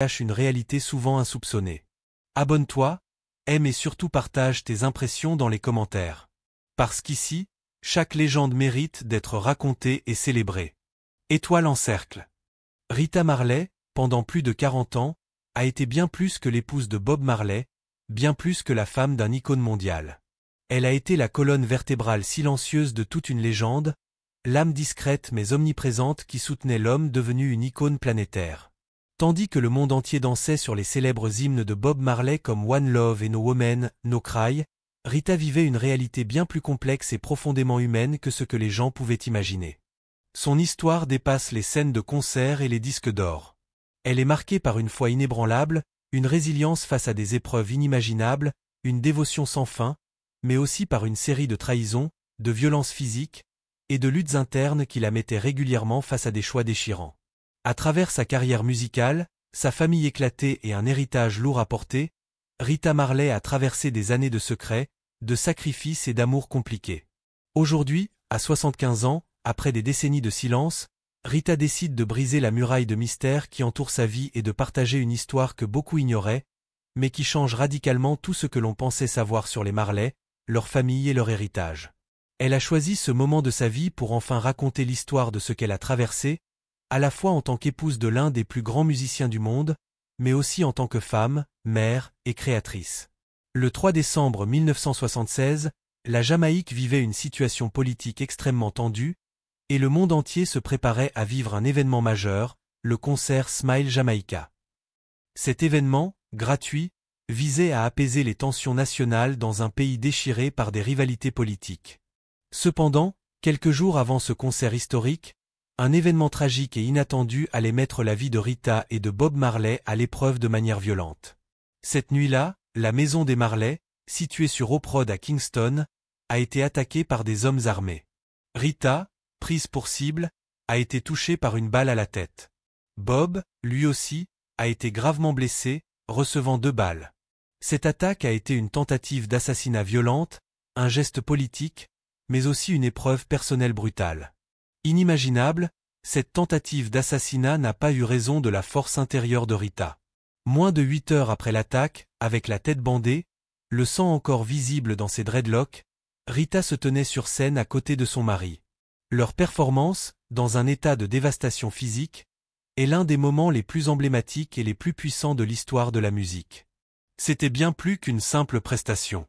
cache une réalité souvent insoupçonnée. Abonne-toi, aime et surtout partage tes impressions dans les commentaires. Parce qu'ici, chaque légende mérite d'être racontée et célébrée. Étoile en cercle. Rita Marley, pendant plus de 40 ans, a été bien plus que l'épouse de Bob Marley, bien plus que la femme d'un icône mondial. Elle a été la colonne vertébrale silencieuse de toute une légende, l'âme discrète mais omniprésente qui soutenait l'homme devenu une icône planétaire. Tandis que le monde entier dansait sur les célèbres hymnes de Bob Marley comme One Love et No Woman, No Cry, Rita vivait une réalité bien plus complexe et profondément humaine que ce que les gens pouvaient imaginer. Son histoire dépasse les scènes de concert et les disques d'or. Elle est marquée par une foi inébranlable, une résilience face à des épreuves inimaginables, une dévotion sans fin, mais aussi par une série de trahisons, de violences physiques et de luttes internes qui la mettaient régulièrement face à des choix déchirants. À travers sa carrière musicale, sa famille éclatée et un héritage lourd à porter, Rita Marley a traversé des années de secrets, de sacrifices et d'amour compliqués. Aujourd'hui, à 75 ans, après des décennies de silence, Rita décide de briser la muraille de mystère qui entoure sa vie et de partager une histoire que beaucoup ignoraient, mais qui change radicalement tout ce que l'on pensait savoir sur les Marley, leur famille et leur héritage. Elle a choisi ce moment de sa vie pour enfin raconter l'histoire de ce qu'elle a traversé, à la fois en tant qu'épouse de l'un des plus grands musiciens du monde, mais aussi en tant que femme, mère et créatrice. Le 3 décembre 1976, la Jamaïque vivait une situation politique extrêmement tendue, et le monde entier se préparait à vivre un événement majeur, le concert Smile Jamaica. Cet événement, gratuit, visait à apaiser les tensions nationales dans un pays déchiré par des rivalités politiques. Cependant, quelques jours avant ce concert historique, un événement tragique et inattendu allait mettre la vie de Rita et de Bob Marley à l'épreuve de manière violente. Cette nuit-là, la maison des Marley, située sur Hope Road à Kingston, a été attaquée par des hommes armés. Rita, prise pour cible, a été touchée par une balle à la tête. Bob, lui aussi, a été gravement blessé, recevant 2 balles. Cette attaque a été une tentative d'assassinat violente, un geste politique, mais aussi une épreuve personnelle brutale. Inimaginable, cette tentative d'assassinat n'a pas eu raison de la force intérieure de Rita. Moins de 8 heures après l'attaque, avec la tête bandée, le sang encore visible dans ses dreadlocks, Rita se tenait sur scène à côté de son mari. Leur performance, dans un état de dévastation physique, est l'un des moments les plus emblématiques et les plus puissants de l'histoire de la musique. C'était bien plus qu'une simple prestation.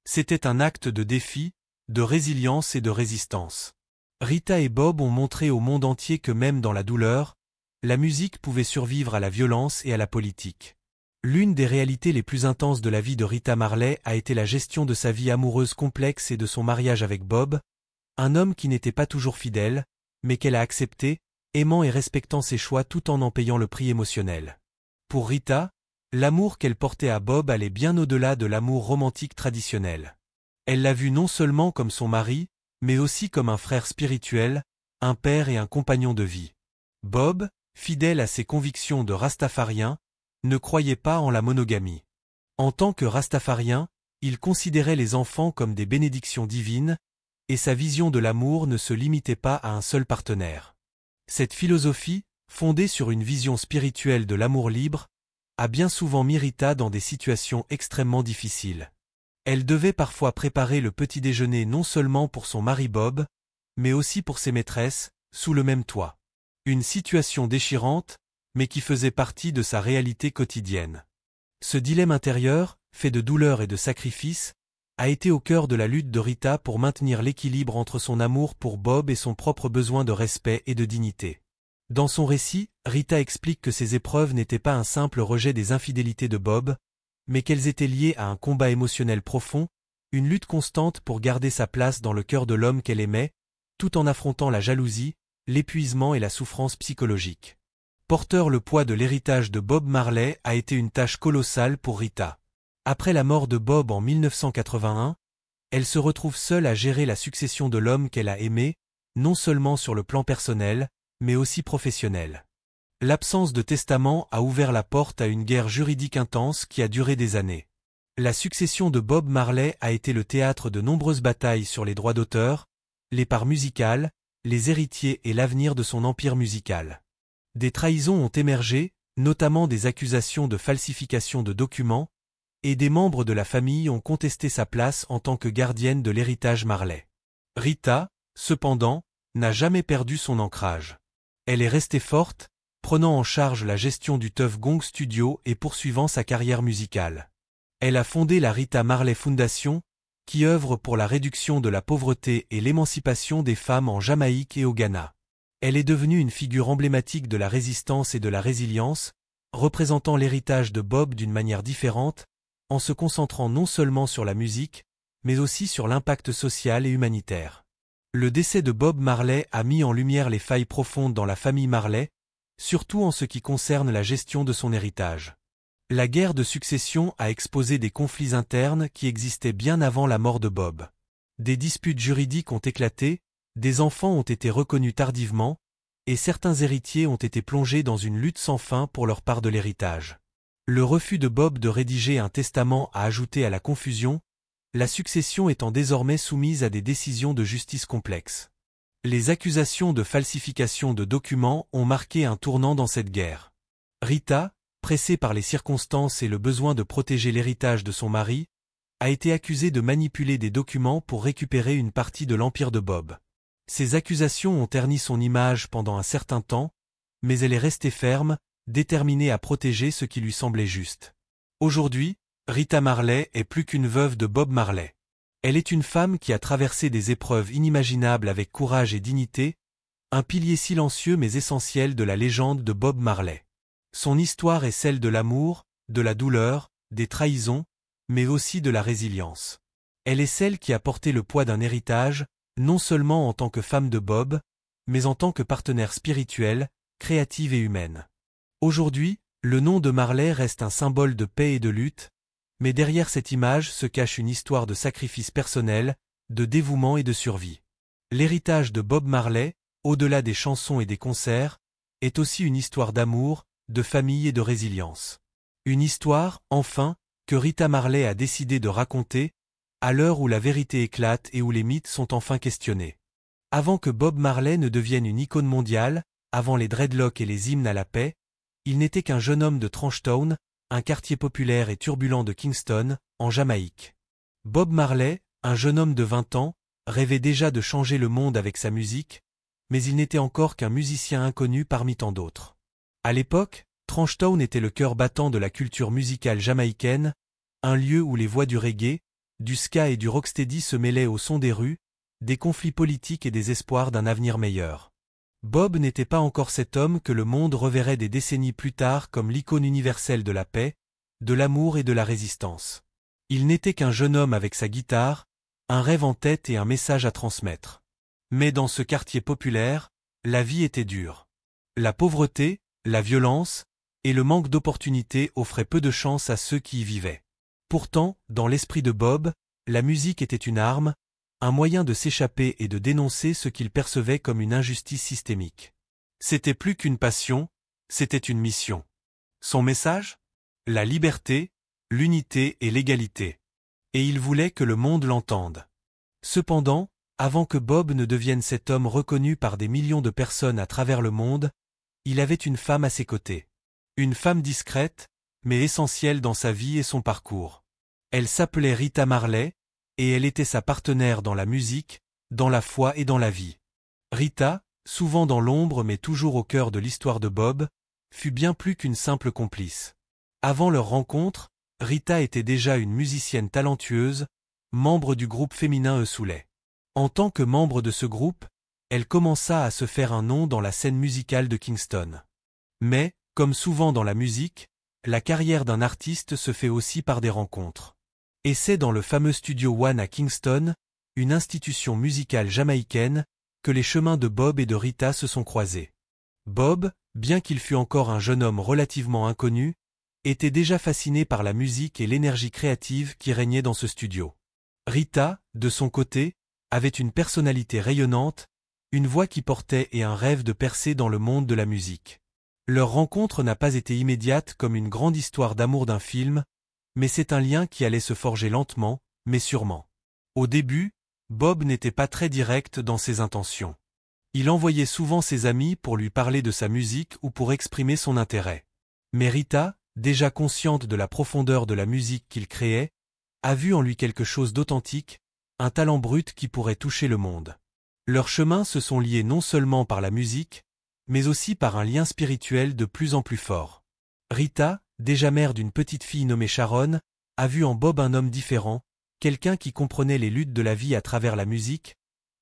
C'était un acte de défi, de résilience et de résistance. Rita et Bob ont montré au monde entier que même dans la douleur, la musique pouvait survivre à la violence et à la politique. L'une des réalités les plus intenses de la vie de Rita Marley a été la gestion de sa vie amoureuse complexe et de son mariage avec Bob, un homme qui n'était pas toujours fidèle, mais qu'elle a accepté, aimant et respectant ses choix tout en payant le prix émotionnel. Pour Rita, l'amour qu'elle portait à Bob allait bien au-delà de l'amour romantique traditionnel. Elle l'a vu non seulement comme son mari, mais aussi comme un frère spirituel, un père et un compagnon de vie. Bob, fidèle à ses convictions de rastafarien, ne croyait pas en la monogamie. En tant que rastafarien, il considérait les enfants comme des bénédictions divines, et sa vision de l'amour ne se limitait pas à un seul partenaire. Cette philosophie, fondée sur une vision spirituelle de l'amour libre, a bien souvent mis Rita dans des situations extrêmement difficiles. Elle devait parfois préparer le petit déjeuner non seulement pour son mari Bob, mais aussi pour ses maîtresses, sous le même toit. Une situation déchirante, mais qui faisait partie de sa réalité quotidienne. Ce dilemme intérieur, fait de douleur et de sacrifice, a été au cœur de la lutte de Rita pour maintenir l'équilibre entre son amour pour Bob et son propre besoin de respect et de dignité. Dans son récit, Rita explique que ces épreuves n'étaient pas un simple rejet des infidélités de Bob, mais qu'elles étaient liées à un combat émotionnel profond, une lutte constante pour garder sa place dans le cœur de l'homme qu'elle aimait, tout en affrontant la jalousie, l'épuisement et la souffrance psychologique. Porteur le poids de l'héritage de Bob Marley a été une tâche colossale pour Rita. Après la mort de Bob en 1981, elle se retrouve seule à gérer la succession de l'homme qu'elle a aimé, non seulement sur le plan personnel, mais aussi professionnel. L'absence de testament a ouvert la porte à une guerre juridique intense qui a duré des années. La succession de Bob Marley a été le théâtre de nombreuses batailles sur les droits d'auteur, les parts musicales, les héritiers et l'avenir de son empire musical. Des trahisons ont émergé, notamment des accusations de falsification de documents, et des membres de la famille ont contesté sa place en tant que gardienne de l'héritage Marley. Rita, cependant, n'a jamais perdu son ancrage. Elle est restée forte, prenant en charge la gestion du Tuff Gong Studio et poursuivant sa carrière musicale. Elle a fondé la Rita Marley Foundation, qui œuvre pour la réduction de la pauvreté et l'émancipation des femmes en Jamaïque et au Ghana. Elle est devenue une figure emblématique de la résistance et de la résilience, représentant l'héritage de Bob d'une manière différente, en se concentrant non seulement sur la musique, mais aussi sur l'impact social et humanitaire. Le décès de Bob Marley a mis en lumière les failles profondes dans la famille Marley, surtout en ce qui concerne la gestion de son héritage. La guerre de succession a exposé des conflits internes qui existaient bien avant la mort de Bob. Des disputes juridiques ont éclaté, des enfants ont été reconnus tardivement, et certains héritiers ont été plongés dans une lutte sans fin pour leur part de l'héritage. Le refus de Bob de rédiger un testament a ajouté à la confusion, la succession étant désormais soumise à des décisions de justice complexes. Les accusations de falsification de documents ont marqué un tournant dans cette guerre. Rita, pressée par les circonstances et le besoin de protéger l'héritage de son mari, a été accusée de manipuler des documents pour récupérer une partie de l'empire de Bob. Ces accusations ont terni son image pendant un certain temps, mais elle est restée ferme, déterminée à protéger ce qui lui semblait juste. Aujourd'hui, Rita Marley est plus qu'une veuve de Bob Marley. Elle est une femme qui a traversé des épreuves inimaginables avec courage et dignité, un pilier silencieux mais essentiel de la légende de Bob Marley. Son histoire est celle de l'amour, de la douleur, des trahisons, mais aussi de la résilience. Elle est celle qui a porté le poids d'un héritage, non seulement en tant que femme de Bob, mais en tant que partenaire spirituel, créative et humaine. Aujourd'hui, le nom de Marley reste un symbole de paix et de lutte, mais derrière cette image se cache une histoire de sacrifice personnel, de dévouement et de survie. L'héritage de Bob Marley, au-delà des chansons et des concerts, est aussi une histoire d'amour, de famille et de résilience. Une histoire, enfin, que Rita Marley a décidé de raconter, à l'heure où la vérité éclate et où les mythes sont enfin questionnés. Avant que Bob Marley ne devienne une icône mondiale, avant les dreadlocks et les hymnes à la paix, il n'était qu'un jeune homme de Trenchtown, un quartier populaire et turbulent de Kingston, en Jamaïque. Bob Marley, un jeune homme de 20 ans, rêvait déjà de changer le monde avec sa musique, mais il n'était encore qu'un musicien inconnu parmi tant d'autres. À l'époque, Trenchtown était le cœur battant de la culture musicale jamaïcaine, un lieu où les voix du reggae, du ska et du rocksteady se mêlaient au son des rues, des conflits politiques et des espoirs d'un avenir meilleur. Bob n'était pas encore cet homme que le monde reverrait des décennies plus tard comme l'icône universelle de la paix, de l'amour et de la résistance. Il n'était qu'un jeune homme avec sa guitare, un rêve en tête et un message à transmettre. Mais dans ce quartier populaire, la vie était dure. La pauvreté, la violence et le manque d'opportunités offraient peu de chance à ceux qui y vivaient. Pourtant, dans l'esprit de Bob, la musique était une arme, un moyen de s'échapper et de dénoncer ce qu'il percevait comme une injustice systémique. C'était plus qu'une passion, c'était une mission. Son message ? La liberté, l'unité et l'égalité. Et il voulait que le monde l'entende. Cependant, avant que Bob ne devienne cet homme reconnu par des millions de personnes à travers le monde, il avait une femme à ses côtés. Une femme discrète, mais essentielle dans sa vie et son parcours. Elle s'appelait Rita Marley, et elle était sa partenaire dans la musique, dans la foi et dans la vie. Rita, souvent dans l'ombre mais toujours au cœur de l'histoire de Bob, fut bien plus qu'une simple complice. Avant leur rencontre, Rita était déjà une musicienne talentueuse, membre du groupe féminin Eusoulet. En tant que membre de ce groupe, elle commença à se faire un nom dans la scène musicale de Kingston. Mais, comme souvent dans la musique, la carrière d'un artiste se fait aussi par des rencontres. Et c'est dans le fameux Studio One à Kingston, une institution musicale jamaïcaine, que les chemins de Bob et de Rita se sont croisés. Bob, bien qu'il fût encore un jeune homme relativement inconnu, était déjà fasciné par la musique et l'énergie créative qui régnait dans ce studio. Rita, de son côté, avait une personnalité rayonnante, une voix qui portait et un rêve de percer dans le monde de la musique. Leur rencontre n'a pas été immédiate comme une grande histoire d'amour d'un film, mais c'est un lien qui allait se forger lentement, mais sûrement. Au début, Bob n'était pas très direct dans ses intentions. Il envoyait souvent ses amis pour lui parler de sa musique ou pour exprimer son intérêt. Mais Rita, déjà consciente de la profondeur de la musique qu'il créait, a vu en lui quelque chose d'authentique, un talent brut qui pourrait toucher le monde. Leurs chemins se sont liés non seulement par la musique, mais aussi par un lien spirituel de plus en plus fort. Rita, déjà mère d'une petite fille nommée Sharon, a vu en Bob un homme différent, quelqu'un qui comprenait les luttes de la vie à travers la musique,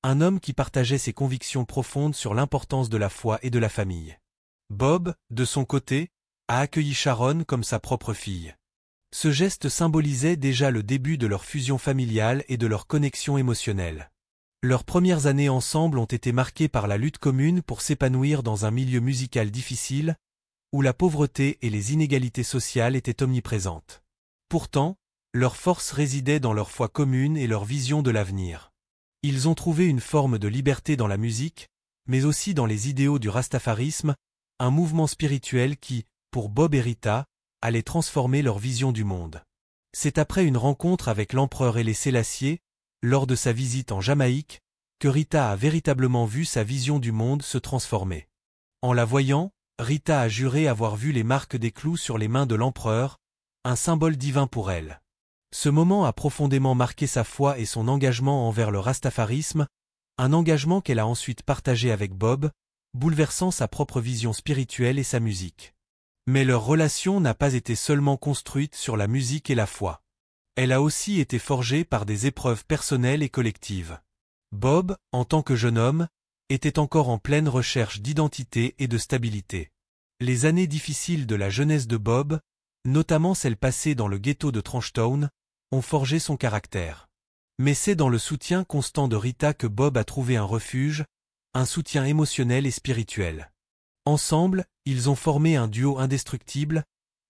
un homme qui partageait ses convictions profondes sur l'importance de la foi et de la famille. Bob, de son côté, a accueilli Sharon comme sa propre fille. Ce geste symbolisait déjà le début de leur fusion familiale et de leur connexion émotionnelle. Leurs premières années ensemble ont été marquées par la lutte commune pour s'épanouir dans un milieu musical difficile, où la pauvreté et les inégalités sociales étaient omniprésentes. Pourtant, leur force résidait dans leur foi commune et leur vision de l'avenir. Ils ont trouvé une forme de liberté dans la musique, mais aussi dans les idéaux du rastafarisme, un mouvement spirituel qui, pour Bob et Rita, allait transformer leur vision du monde. C'est après une rencontre avec l'empereur Haile Sélassié, lors de sa visite en Jamaïque, que Rita a véritablement vu sa vision du monde se transformer. En la voyant, Rita a juré avoir vu les marques des clous sur les mains de l'empereur, un symbole divin pour elle. Ce moment a profondément marqué sa foi et son engagement envers le rastafarisme, un engagement qu'elle a ensuite partagé avec Bob, bouleversant sa propre vision spirituelle et sa musique. Mais leur relation n'a pas été seulement construite sur la musique et la foi. Elle a aussi été forgée par des épreuves personnelles et collectives. Bob, en tant que jeune homme, était encore en pleine recherche d'identité et de stabilité. Les années difficiles de la jeunesse de Bob, notamment celles passées dans le ghetto de Trenchtown, ont forgé son caractère. Mais c'est dans le soutien constant de Rita que Bob a trouvé un refuge, un soutien émotionnel et spirituel. Ensemble, ils ont formé un duo indestructible,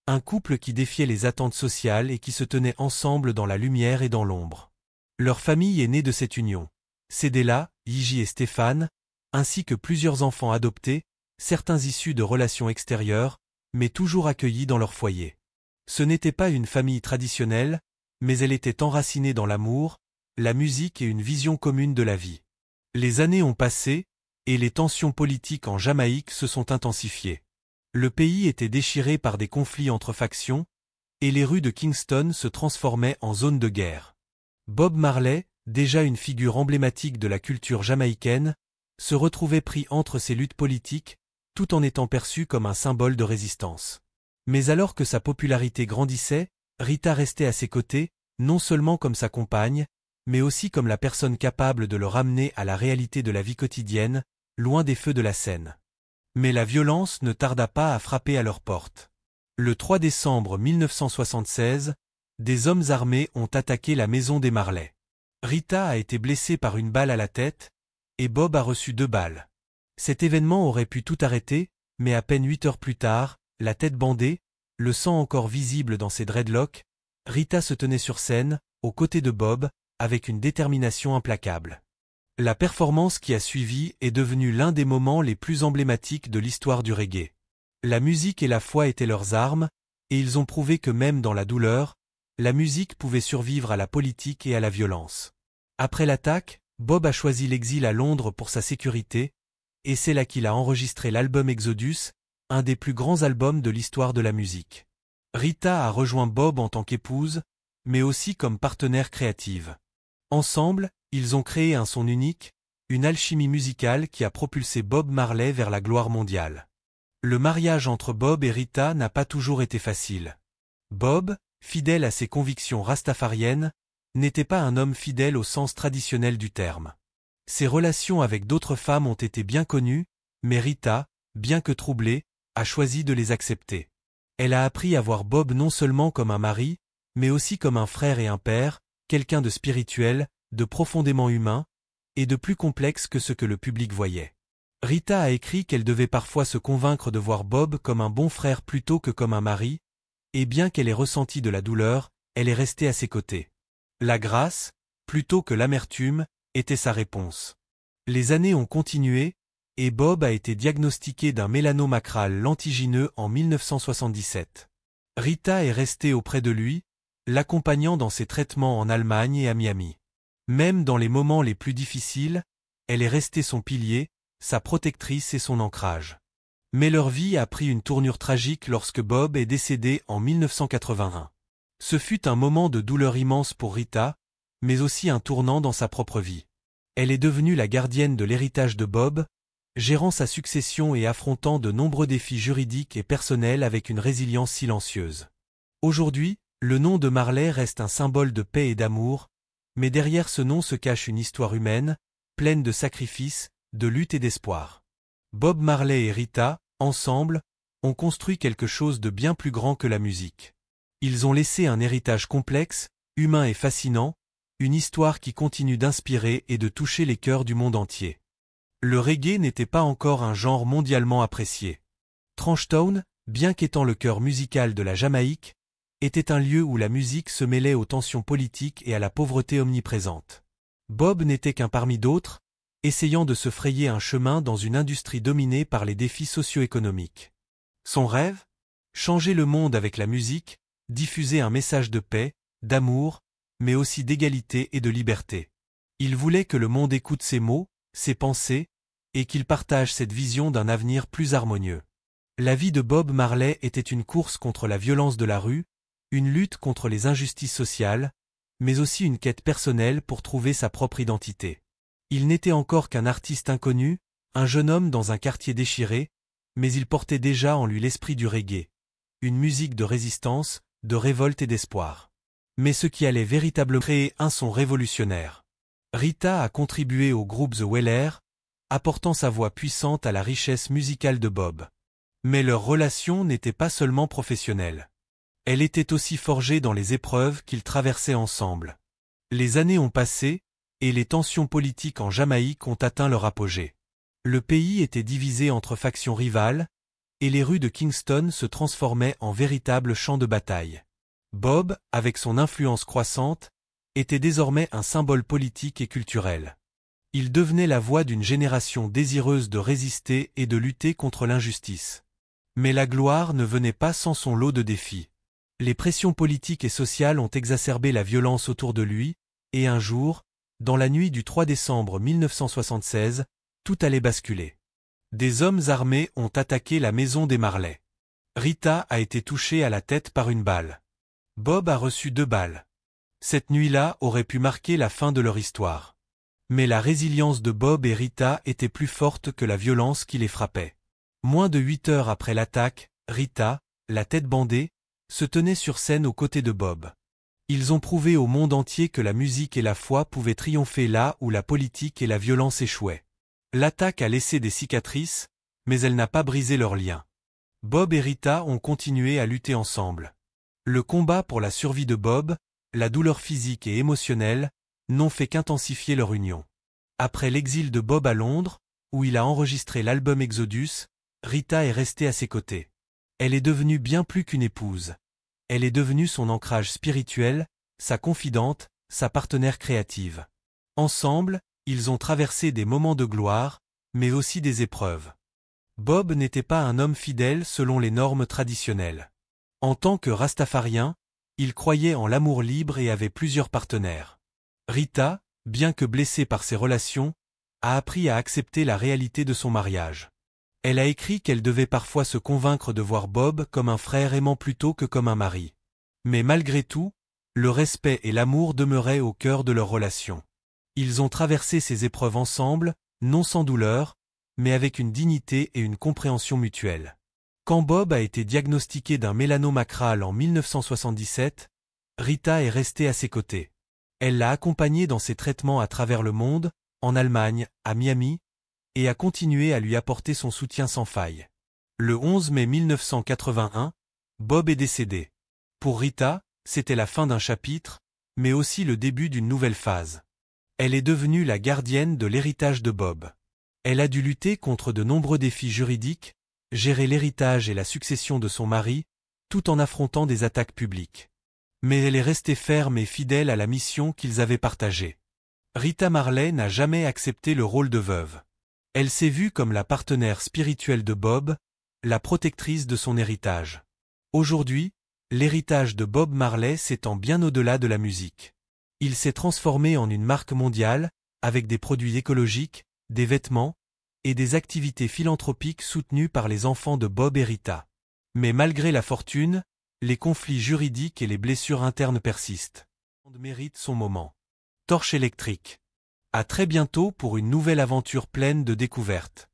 un couple qui défiait les attentes sociales et qui se tenait ensemble dans la lumière et dans l'ombre. Leur famille est née de cette union. Cédella, Yiji et Stéphane, ainsi que plusieurs enfants adoptés, certains issus de relations extérieures, mais toujours accueillis dans leur foyer. Ce n'était pas une famille traditionnelle, mais elle était enracinée dans l'amour, la musique et une vision commune de la vie. Les années ont passé, et les tensions politiques en Jamaïque se sont intensifiées. Le pays était déchiré par des conflits entre factions, et les rues de Kingston se transformaient en zone de guerre. Bob Marley, déjà une figure emblématique de la culture jamaïcaine, se retrouvait pris entre ces luttes politiques, tout en étant perçu comme un symbole de résistance. Mais alors que sa popularité grandissait, Rita restait à ses côtés, non seulement comme sa compagne, mais aussi comme la personne capable de le ramener à la réalité de la vie quotidienne, loin des feux de la scène. Mais la violence ne tarda pas à frapper à leur porte. Le 3 décembre 1976, des hommes armés ont attaqué la maison des Marley. Rita a été blessée par une balle à la tête, et Bob a reçu 2 balles. Cet événement aurait pu tout arrêter, mais à peine 8 heures plus tard, la tête bandée, le sang encore visible dans ses dreadlocks, Rita se tenait sur scène, aux côtés de Bob, avec une détermination implacable. La performance qui a suivi est devenue l'un des moments les plus emblématiques de l'histoire du reggae. La musique et la foi étaient leurs armes, et ils ont prouvé que même dans la douleur, la musique pouvait survivre à la politique et à la violence. Après l'attaque, Bob a choisi l'exil à Londres pour sa sécurité, et c'est là qu'il a enregistré l'album Exodus, un des plus grands albums de l'histoire de la musique. Rita a rejoint Bob en tant qu'épouse, mais aussi comme partenaire créative. Ensemble, ils ont créé un son unique, une alchimie musicale qui a propulsé Bob Marley vers la gloire mondiale. Le mariage entre Bob et Rita n'a pas toujours été facile. Bob, fidèle à ses convictions rastafariennes, n'était pas un homme fidèle au sens traditionnel du terme. Ses relations avec d'autres femmes ont été bien connues, mais Rita, bien que troublée, a choisi de les accepter. Elle a appris à voir Bob non seulement comme un mari, mais aussi comme un frère et un père, quelqu'un de spirituel, de profondément humain, et de plus complexe que ce que le public voyait. Rita a écrit qu'elle devait parfois se convaincre de voir Bob comme un bon frère plutôt que comme un mari, et bien qu'elle ait ressenti de la douleur, elle est restée à ses côtés. La grâce, plutôt que l'amertume, était sa réponse. Les années ont continué, et Bob a été diagnostiqué d'un mélanome acral lentigineux en 1977. Rita est restée auprès de lui, l'accompagnant dans ses traitements en Allemagne et à Miami. Même dans les moments les plus difficiles, elle est restée son pilier, sa protectrice et son ancrage. Mais leur vie a pris une tournure tragique lorsque Bob est décédé en 1981. Ce fut un moment de douleur immense pour Rita, mais aussi un tournant dans sa propre vie. Elle est devenue la gardienne de l'héritage de Bob, gérant sa succession et affrontant de nombreux défis juridiques et personnels avec une résilience silencieuse. Aujourd'hui, le nom de Marley reste un symbole de paix et d'amour, mais derrière ce nom se cache une histoire humaine, pleine de sacrifices, de lutte et d'espoir. Bob Marley et Rita, ensemble, ont construit quelque chose de bien plus grand que la musique. Ils ont laissé un héritage complexe, humain et fascinant, une histoire qui continue d'inspirer et de toucher les cœurs du monde entier. Le reggae n'était pas encore un genre mondialement apprécié. Trenchtown, bien qu'étant le cœur musical de la Jamaïque, était un lieu où la musique se mêlait aux tensions politiques et à la pauvreté omniprésente. Bob n'était qu'un parmi d'autres, essayant de se frayer un chemin dans une industrie dominée par les défis socio-économiques. Son rêve? Changer le monde avec la musique, diffuser un message de paix, d'amour, mais aussi d'égalité et de liberté. Il voulait que le monde écoute ses mots, ses pensées, et qu'il partage cette vision d'un avenir plus harmonieux. La vie de Bob Marley était une course contre la violence de la rue, une lutte contre les injustices sociales, mais aussi une quête personnelle pour trouver sa propre identité. Il n'était encore qu'un artiste inconnu, un jeune homme dans un quartier déchiré, mais il portait déjà en lui l'esprit du reggae, une musique de résistance, de révolte et d'espoir. Mais ce qui allait véritablement créer un son révolutionnaire. Rita a contribué au groupe The Wailers, apportant sa voix puissante à la richesse musicale de Bob. Mais leur relation n'était pas seulement professionnelle. Elle était aussi forgée dans les épreuves qu'ils traversaient ensemble. Les années ont passé, et les tensions politiques en Jamaïque ont atteint leur apogée. Le pays était divisé entre factions rivales, et les rues de Kingston se transformaient en véritables champs de bataille. Bob, avec son influence croissante, était désormais un symbole politique et culturel. Il devenait la voix d'une génération désireuse de résister et de lutter contre l'injustice. Mais la gloire ne venait pas sans son lot de défis. Les pressions politiques et sociales ont exacerbé la violence autour de lui, et un jour, dans la nuit du 3 décembre 1976, tout allait basculer. Des hommes armés ont attaqué la maison des Marley. Rita a été touchée à la tête par une balle. Bob a reçu 2 balles. Cette nuit-là aurait pu marquer la fin de leur histoire. Mais la résilience de Bob et Rita était plus forte que la violence qui les frappait. Moins de 8 heures après l'attaque, Rita, la tête bandée, se tenait sur scène aux côtés de Bob. Ils ont prouvé au monde entier que la musique et la foi pouvaient triompher là où la politique et la violence échouaient. L'attaque a laissé des cicatrices, mais elle n'a pas brisé leur lien. Bob et Rita ont continué à lutter ensemble. Le combat pour la survie de Bob, la douleur physique et émotionnelle, n'ont fait qu'intensifier leur union. Après l'exil de Bob à Londres, où il a enregistré l'album Exodus, Rita est restée à ses côtés. Elle est devenue bien plus qu'une épouse. Elle est devenue son ancrage spirituel, sa confidente, sa partenaire créative. Ensemble, ils ont traversé des moments de gloire, mais aussi des épreuves. Bob n'était pas un homme fidèle selon les normes traditionnelles. En tant que rastafarien, il croyait en l'amour libre et avait plusieurs partenaires. Rita, bien que blessée par ses relations, a appris à accepter la réalité de son mariage. Elle a écrit qu'elle devait parfois se convaincre de voir Bob comme un frère aimant plutôt que comme un mari. Mais malgré tout, le respect et l'amour demeuraient au cœur de leur relation. Ils ont traversé ces épreuves ensemble, non sans douleur, mais avec une dignité et une compréhension mutuelle. Quand Bob a été diagnostiqué d'un mélanome acral en 1977, Rita est restée à ses côtés. Elle l'a accompagné dans ses traitements à travers le monde, en Allemagne, à Miami, et a continué à lui apporter son soutien sans faille. Le 11 mai 1981, Bob est décédé. Pour Rita, c'était la fin d'un chapitre, mais aussi le début d'une nouvelle phase. Elle est devenue la gardienne de l'héritage de Bob. Elle a dû lutter contre de nombreux défis juridiques, gérer l'héritage et la succession de son mari, tout en affrontant des attaques publiques. Mais elle est restée ferme et fidèle à la mission qu'ils avaient partagée. Rita Marley n'a jamais accepté le rôle de veuve. Elle s'est vue comme la partenaire spirituelle de Bob, la protectrice de son héritage. Aujourd'hui, l'héritage de Bob Marley s'étend bien au-delà de la musique. Il s'est transformé en une marque mondiale, avec des produits écologiques, des vêtements, et des activités philanthropiques soutenues par les enfants de Bob et Rita. Mais malgré la fortune, les conflits juridiques et les blessures internes persistent. Le monde mérite son moment. Torche électrique. À très bientôt pour une nouvelle aventure pleine de découvertes.